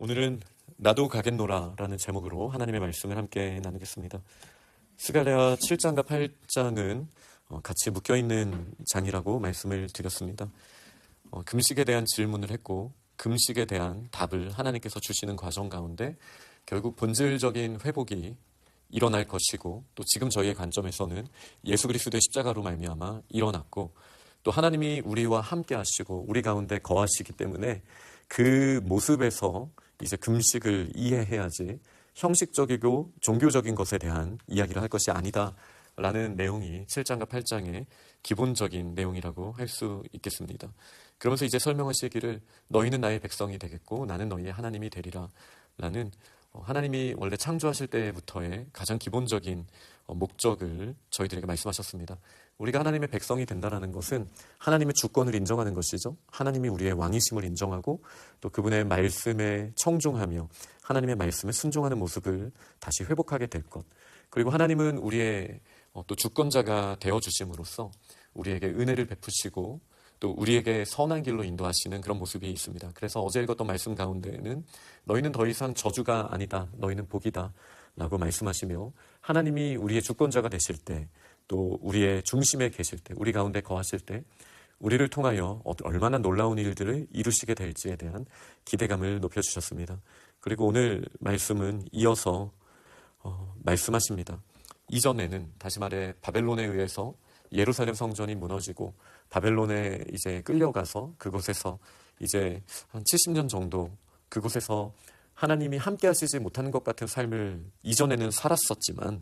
오늘은 나도 가겠노라 라는 제목으로 하나님의 말씀을 함께 나누겠습니다. 스가랴 7장과 8장은 같이 묶여있는 장이라고 말씀을 드렸습니다. 금식에 대한 질문을 했고 금식에 대한 답을 하나님께서 주시는 과정 가운데 결국 본질적인 회복이 일어날 것이고, 또 지금 저희의 관점에서는 예수 그리스도의 십자가로 말미암아 일어났고, 또 하나님이 우리와 함께 하시고 우리 가운데 거하시기 때문에 그 모습에서 이제 금식을 이해해야지 형식적이고 종교적인 것에 대한 이야기를 할 것이 아니다 라는 내용이 7장과 8장의 기본적인 내용이라고 할 수 있겠습니다. 그러면서 이제 설명하시기를 너희는 나의 백성이 되겠고 나는 너희의 하나님이 되리라 라는 하나님이 원래 창조하실 때부터의 가장 기본적인 목적을 저희들에게 말씀하셨습니다. 우리가 하나님의 백성이 된다는 것은 하나님의 주권을 인정하는 것이죠. 하나님이 우리의 왕이심을 인정하고 또 그분의 말씀에 청중하며 하나님의 말씀에 순종하는 모습을 다시 회복하게 될 것, 그리고 하나님은 우리의 또 주권자가 되어주심으로써 우리에게 은혜를 베푸시고 또 우리에게 선한 길로 인도하시는 그런 모습이 있습니다. 그래서 어제 읽었던 말씀 가운데에는 너희는 더 이상 저주가 아니다, 너희는 복이다 라고 말씀하시며, 하나님이 우리의 주권자가 되실 때, 또 우리의 중심에 계실 때, 우리 가운데 거하실 때 우리를 통하여 얼마나 놀라운 일들을 이루시게 될지에 대한 기대감을 높여주셨습니다. 그리고 오늘 말씀은 이어서 말씀하십니다. 이전에는, 다시 말해 바벨론에 의해서 예루살렘 성전이 무너지고 바벨론에 이제 끌려가서 그곳에서 이제 한 70년 정도 그곳에서 하나님이 함께 하시지 못하는 것 같은 삶을 이전에는 살았었지만,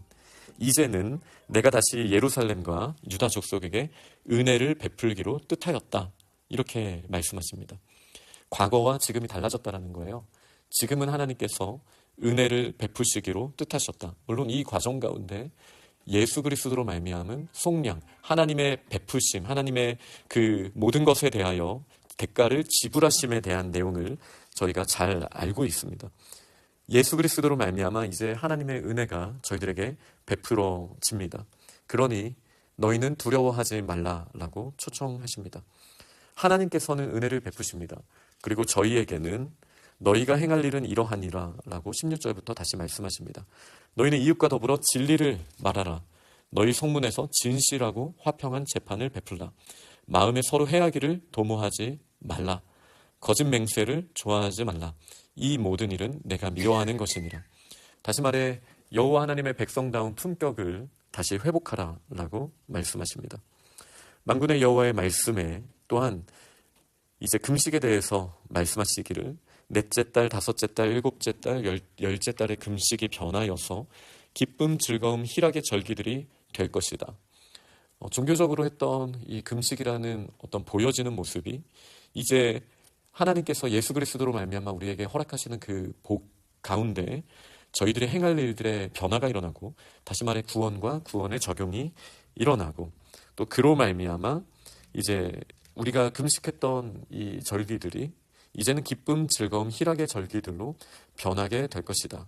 이제는 내가 다시 예루살렘과 유다 족속에게 은혜를 베풀기로 뜻하였다, 이렇게 말씀하십니다. 과거와 지금이 달라졌다는 거예요. 지금은 하나님께서 은혜를 베푸시기로 뜻하셨다. 물론 이 과정 가운데 예수 그리스도로 말미암은 속량, 하나님의 베푸심, 하나님의 그 모든 것에 대하여 대가를 지불하심에 대한 내용을 저희가 잘 알고 있습니다. 예수 그리스도로 말미암아 이제 하나님의 은혜가 저희들에게 베풀어집니다. 그러니 너희는 두려워하지 말라라고 초청하십니다. 하나님께서는 은혜를 베푸십니다. 그리고 저희에게는 너희가 행할 일은 이러하니라 라고 16절부터 다시 말씀하십니다. 너희는 이웃과 더불어 진리를 말하라. 너희 성문에서 진실하고 화평한 재판을 베풀라. 마음에 서로 해하기를 도모하지 말라. 거짓 맹세를 좋아하지 말라. 이 모든 일은 내가 미워하는 것이니라. 다시 말해 여호와 하나님의 백성다운 품격을 다시 회복하라 라고 말씀하십니다. 만군의 여호와의 말씀에 또한 이제 금식에 대해서 말씀하시기를 넷째 달, 다섯째 달, 일곱째 달, 열째 달의 금식이 변하여서 기쁨, 즐거움, 희락의 절기들이 될 것이다. 종교적으로 했던 이 금식이라는 어떤 보여지는 모습이 이제 하나님께서 예수 그리스도로 말미암아 우리에게 허락하시는 그 복 가운데 저희들의 행할 일들의 변화가 일어나고, 다시 말해 구원과 구원의 적용이 일어나고, 또 그로 말미암아 이제 우리가 금식했던 이 절기들이 이제는 기쁨, 즐거움, 희락의 절기들로 변하게 될 것이다.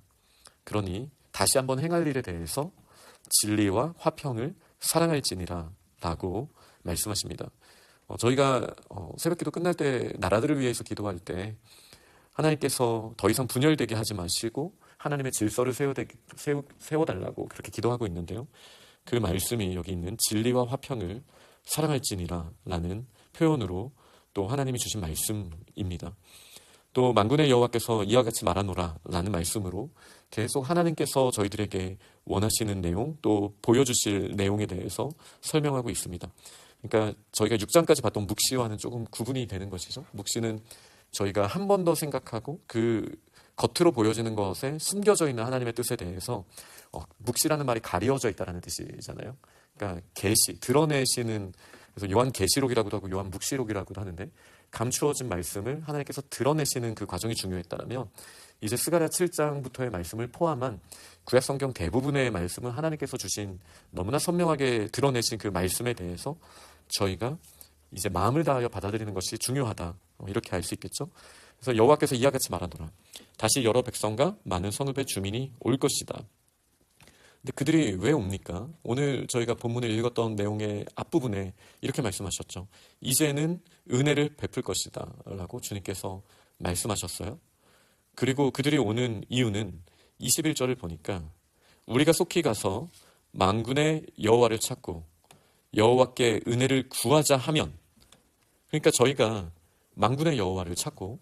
그러니 다시 한번 행할 일에 대해서 진리와 화평을 사랑할지니라 라고 말씀하십니다. 저희가 새벽기도 끝날 때 나라들을 위해서 기도할 때 하나님께서 더 이상 분열되게 하지 마시고 하나님의 질서를 세워달라고 그렇게 기도하고 있는데요. 그 말씀이 여기 있는 진리와 화평을 사랑할지니라 라는 표현으로 또 하나님이 주신 말씀입니다. 또 만군의 여호와께서 이와 같이 말하노라 라는 말씀으로 계속 하나님께서 저희들에게 원하시는 내용, 또 보여주실 내용에 대해서 설명하고 있습니다. 그러니까 저희가 6장까지 봤던 묵시와는 조금 구분이 되는 것이죠. 묵시는 저희가 한 번 더 생각하고 그 겉으로 보여지는 것에 숨겨져 있는 하나님의 뜻에 대해서, 묵시라는 말이 가려져 있다는 뜻이잖아요. 그러니까 계시, 드러내시는, 그래서 요한 계시록이라고도 하고 요한 묵시록이라고도 하는데 감추어진 말씀을 하나님께서 드러내시는 그 과정이 중요했다면, 이제 스가랴 7장부터의 말씀을 포함한 구약 성경 대부분의 말씀은 하나님께서 주신 너무나 선명하게 드러내신 그 말씀에 대해서 저희가 이제 마음을 다하여 받아들이는 것이 중요하다, 이렇게 알 수 있겠죠. 그래서 여호와께서 이와 같이 말하노라. 다시 여러 백성과 많은 성읍의 주민이 올 것이다. 근데 그들이 왜 옵니까? 오늘 저희가 본문을 읽었던 내용의 앞부분에 이렇게 말씀하셨죠. 이제는 은혜를 베풀 것이다 라고 주님께서 말씀하셨어요. 그리고 그들이 오는 이유는 21절을 보니까 우리가 속히 가서 만군의 여호와를 찾고 여호와께 은혜를 구하자 하면, 그러니까 저희가 만군의 여호와를 찾고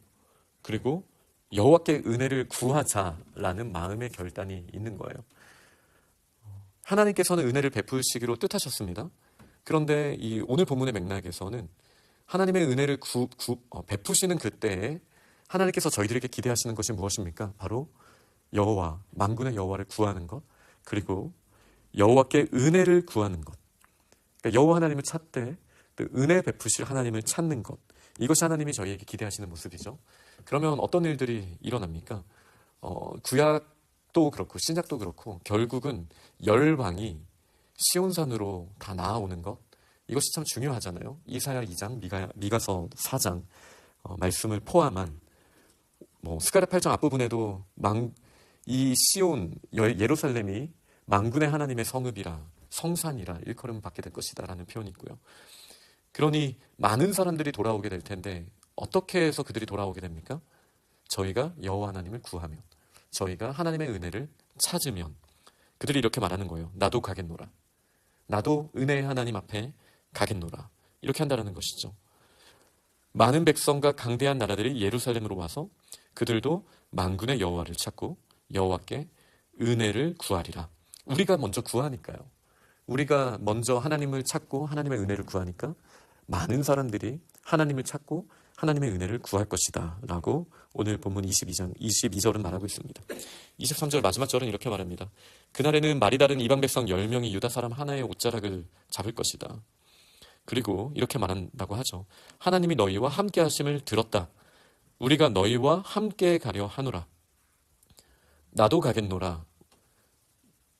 그리고 여호와께 은혜를 구하자라는 마음의 결단이 있는 거예요. 하나님께서는 은혜를 베푸시기로 뜻하셨습니다. 그런데 이 오늘 본문의 맥락에서는 하나님의 은혜를 베푸시는 그때에 하나님께서 저희들에게 기대하시는 것이 무엇입니까? 바로 여호와, 만군의 여호와를 구하는 것, 그리고 여호와께 은혜를 구하는 것. 그러니까 여호와 하나님을 찾되 은혜 베푸실 하나님을 찾는 것, 이것이 하나님이 저희에게 기대하시는 모습이죠. 그러면 어떤 일들이 일어납니까? 구약도 그렇고 신약도 그렇고 결국은 열방이 시온산으로 다 나아오는 것, 이것이 참 중요하잖아요. 이사야 2장, 미가서 4장 말씀을 포함한 스가랴 8장 앞부분에도 이 시온 예루살렘이 만군의 하나님의 성읍이라, 성산이라 일컬음 받게 될 것이다 라는 표현이 있고요. 그러니 많은 사람들이 돌아오게 될 텐데 어떻게 해서 그들이 돌아오게 됩니까? 저희가 여호와 하나님을 구하면, 저희가 하나님의 은혜를 찾으면. 그들이 이렇게 말하는 거예요. 나도 가겠노라. 나도 은혜의 하나님 앞에 가겠노라. 이렇게 한다는 것이죠. 많은 백성과 강대한 나라들이 예루살렘으로 와서 그들도 만군의 여호와를 찾고 여호와께 은혜를 구하리라. 우리가 먼저 구하니까요. 우리가 먼저 하나님을 찾고 하나님의 은혜를 구하니까 많은 사람들이 하나님을 찾고 하나님의 은혜를 구할 것이다 라고 오늘 본문 22절은 말하고 있습니다. 23절 마지막 절은 이렇게 말합니다. 그날에는 말이 다른 이방 백성 10명이 유다 사람 하나의 옷자락을 잡을 것이다. 그리고 이렇게 말한다고 하죠. 하나님이 너희와 함께 하심을 들었다. 우리가 너희와 함께 가려 하노라. 나도 가겠노라.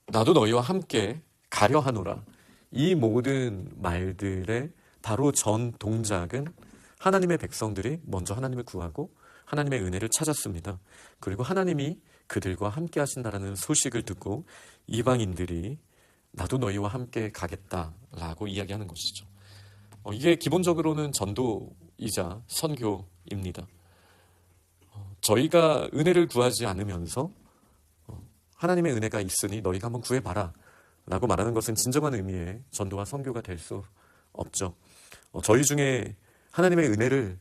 나도 너희와 함께 가려 하노라. 이 모든 말들의 바로 전 동작은 하나님의 백성들이 먼저 하나님을 구하고 하나님의 은혜를 찾았습니다. 그리고 하나님이 그들과 함께 하신다라는 소식을 듣고 이방인들이 나도 너희와 함께 가겠다라고 이야기하는 것이죠. 이게 기본적으로는 전도이자 선교입니다. 저희가 은혜를 구하지 않으면서 하나님의 은혜가 있으니 너희가 한번 구해봐라 라고 말하는 것은 진정한 의미의 전도와 선교가 될 수 없죠. 저희 중에 하나님의 은혜를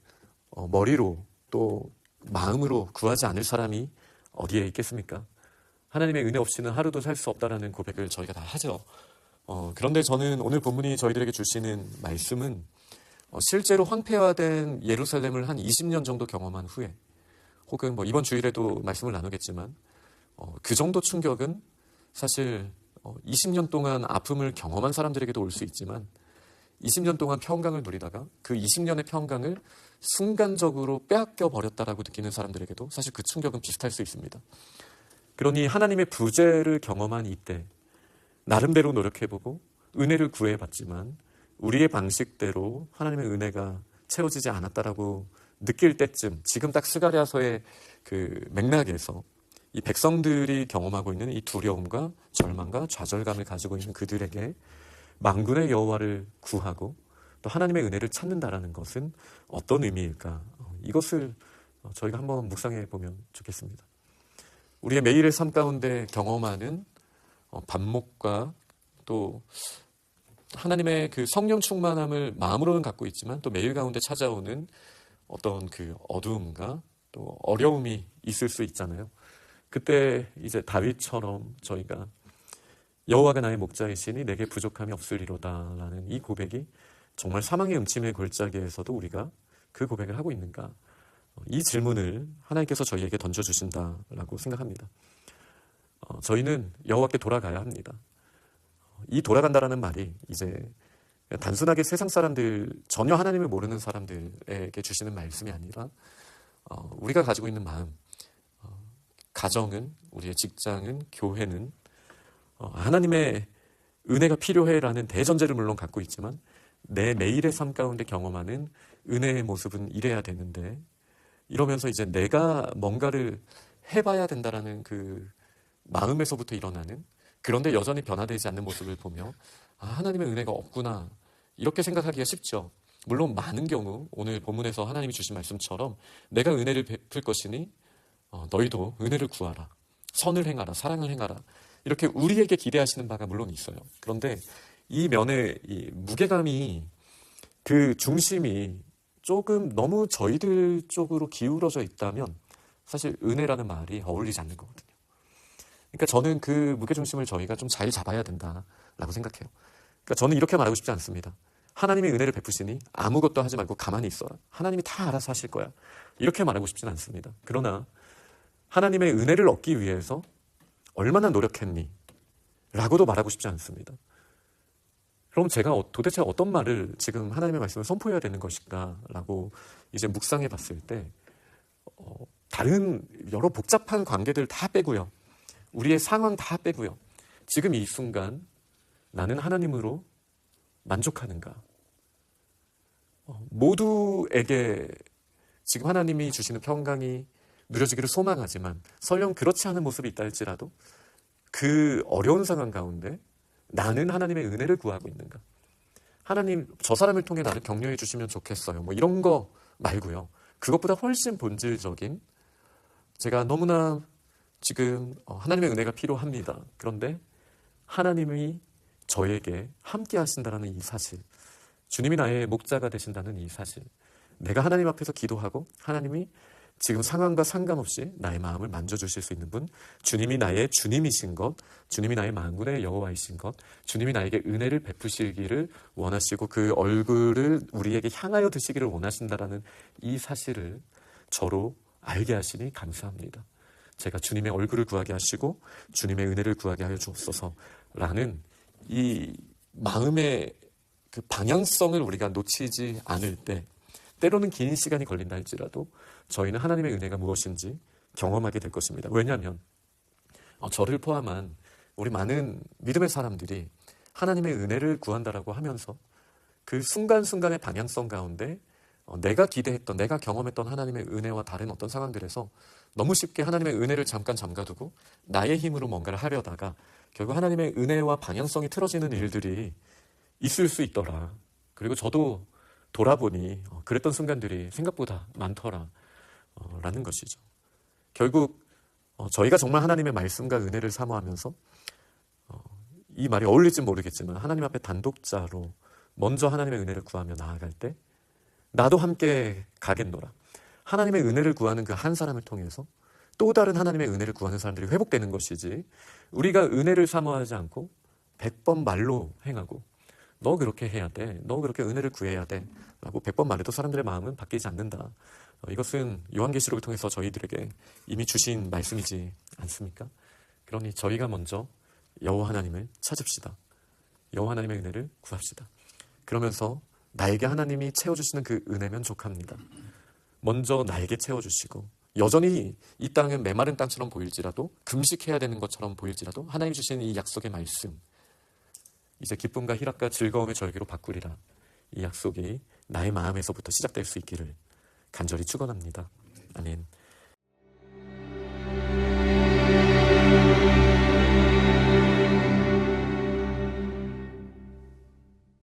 머리로 또 마음으로 구하지 않을 사람이 어디에 있겠습니까? 하나님의 은혜 없이는 하루도 살 수 없다라는 고백을 저희가 다 하죠. 그런데 저는 오늘 본문이 저희들에게 주시는 말씀은 실제로 황폐화된 예루살렘을 한 20년 정도 경험한 후에, 혹은 이번 주일에도 말씀을 나누겠지만 그 정도 충격은 사실 20년 동안 아픔을 경험한 사람들에게도 올 수 있지만 20년 동안 평강을 누리다가 그 20년의 평강을 순간적으로 빼앗겨 버렸다라고 느끼는 사람들에게도 사실 그 충격은 비슷할 수 있습니다. 그러니 하나님의 부재를 경험한 이때 나름대로 노력해보고 은혜를 구해봤지만 우리의 방식대로 하나님의 은혜가 채워지지 않았다라고 느낄 때쯤, 지금 딱 스가랴서의 그 맥락에서 이 백성들이 경험하고 있는 이 두려움과 절망과 좌절감을 가지고 있는 그들에게 만군의 여호와를 구하고 또 하나님의 은혜를 찾는다라는 것은 어떤 의미일까? 이것을 저희가 한번 묵상해 보면 좋겠습니다. 우리의 매일의 삶 가운데 경험하는 반목과 또 하나님의 그 성령 충만함을 마음으로는 갖고 있지만 또 매일 가운데 찾아오는 어떤 그 어두움과 또 어려움이 있을 수 있잖아요. 그때 이제 다윗처럼 저희가 여호와가 나의 목자이시니 내게 부족함이 없으리로다 라는 이 고백이 정말 사망의 음침의 골짜기에서도 우리가 그 고백을 하고 있는가? 이 질문을 하나님께서 저희에게 던져주신다라고 생각합니다. 저희는 여호와께 돌아가야 합니다. 이 돌아간다라는 말이 이제 단순하게 세상 사람들, 전혀 하나님을 모르는 사람들에게 주시는 말씀이 아니라 우리가 가지고 있는 마음, 가정은, 우리의 직장은, 교회는 하나님의 은혜가 필요해라는 대전제를 물론 갖고 있지만 내 매일의 삶 가운데 경험하는 은혜의 모습은 이래야 되는데, 이러면서 이제 내가 뭔가를 해봐야 된다라는 그 마음에서부터 일어나는, 그런데 여전히 변화되지 않는 모습을 보며 하나님의 은혜가 없구나 이렇게 생각하기가 쉽죠. 물론 많은 경우 오늘 본문에서 하나님이 주신 말씀처럼 내가 은혜를 베풀 것이니 너희도 은혜를 구하라, 선을 행하라, 사랑을 행하라, 이렇게 우리에게 기대하시는 바가 물론 있어요. 그런데 이 면에 이 무게감이, 그 중심이 조금 너무 저희들 쪽으로 기울어져 있다면 사실 은혜라는 말이 어울리지 않는 거거든요. 그러니까 저는 그 무게중심을 저희가 좀 잘 잡아야 된다라고 생각해요. 그러니까 저는 이렇게 말하고 싶지 않습니다. 하나님이 은혜를 베푸시니 아무것도 하지 말고 가만히 있어라, 하나님이 다 알아서 하실 거야, 이렇게 말하고 싶지는 않습니다. 그러나 하나님의 은혜를 얻기 위해서 얼마나 노력했니? 라고도 말하고 싶지 않습니다. 그럼 제가 도대체 어떤 말을 지금 하나님의 말씀을 선포해야 되는 것인가 라고 이제 묵상해 봤을 때 다른 여러 복잡한 관계들 다 빼고요, 우리의 상황 다 빼고요, 지금 이 순간 나는 하나님으로 만족하는가? 모두에게 지금 하나님이 주시는 평강이 누려지기를 소망하지만 설령 그렇지 않은 모습이 있다 할지라도 그 어려운 상황 가운데 나는 하나님의 은혜를 구하고 있는가? 하나님, 저 사람을 통해 나를 격려해 주시면 좋겠어요, 뭐 이런 거 말고요, 그것보다 훨씬 본질적인, 제가 너무나 지금 하나님의 은혜가 필요합니다. 그런데 하나님이 저에게 함께 하신다는 이 사실, 주님이 나의 목자가 되신다는 이 사실, 내가 하나님 앞에서 기도하고 하나님이 지금 상황과 상관없이 나의 마음을 만져주실 수 있는 분, 주님이 나의 주님이신 것, 주님이 나의 만군의 여호와이신 것, 주님이 나에게 은혜를 베푸시기를 원하시고 그 얼굴을 우리에게 향하여 드시기를 원하신다라는 이 사실을 저로 알게 하시니 감사합니다. 제가 주님의 얼굴을 구하게 하시고 주님의 은혜를 구하게 하여 주옵소서라는 이 마음의 그 방향성을 우리가 놓치지 않을 때, 때로는 긴 시간이 걸린다 할지라도 저희는 하나님의 은혜가 무엇인지 경험하게 될 것입니다. 왜냐하면 저를 포함한 우리 많은 믿음의 사람들이 하나님의 은혜를 구한다라고 하면서 그 순간순간의 방향성 가운데 내가 기대했던, 내가 경험했던 하나님의 은혜와 다른 어떤 상황들에서 너무 쉽게 하나님의 은혜를 잠깐 잠가두고 나의 힘으로 뭔가를 하려다가 결국 하나님의 은혜와 방향성이 틀어지는 일들이 있을 수 있더라. 그리고 저도 돌아보니 그랬던 순간들이 생각보다 많더라 라는 것이죠. 결국 저희가 정말 하나님의 말씀과 은혜를 사모하면서 이 말이 어울릴지 모르겠지만 하나님 앞에 단독자로 먼저 하나님의 은혜를 구하며 나아갈 때 나도 함께 가겠노라. 하나님의 은혜를 구하는 그 한 사람을 통해서 또 다른 하나님의 은혜를 구하는 사람들이 회복되는 것이지, 우리가 은혜를 사모하지 않고 100번 말로 행하고 너 그렇게 해야 돼, 너 그렇게 은혜를 구해야 돼 라고 100번 말해도 사람들의 마음은 바뀌지 않는다. 이것은 요한계시록을 통해서 저희들에게 이미 주신 말씀이지 않습니까? 그러니 저희가 먼저 여호와 하나님을 찾읍시다. 여호와 하나님의 은혜를 구합시다. 그러면서 나에게 하나님이 채워주시는 그 은혜면 족합니다. 먼저 나에게 채워주시고, 여전히 이 땅은 메마른 땅처럼 보일지라도, 금식해야 되는 것처럼 보일지라도 하나님이 주시는 이 약속의 말씀, 이제 기쁨과 희락과 즐거움의 절기로 바꾸리라. 이 약속이 나의 마음에서부터 시작될 수 있기를 간절히 축원합니다. 아멘.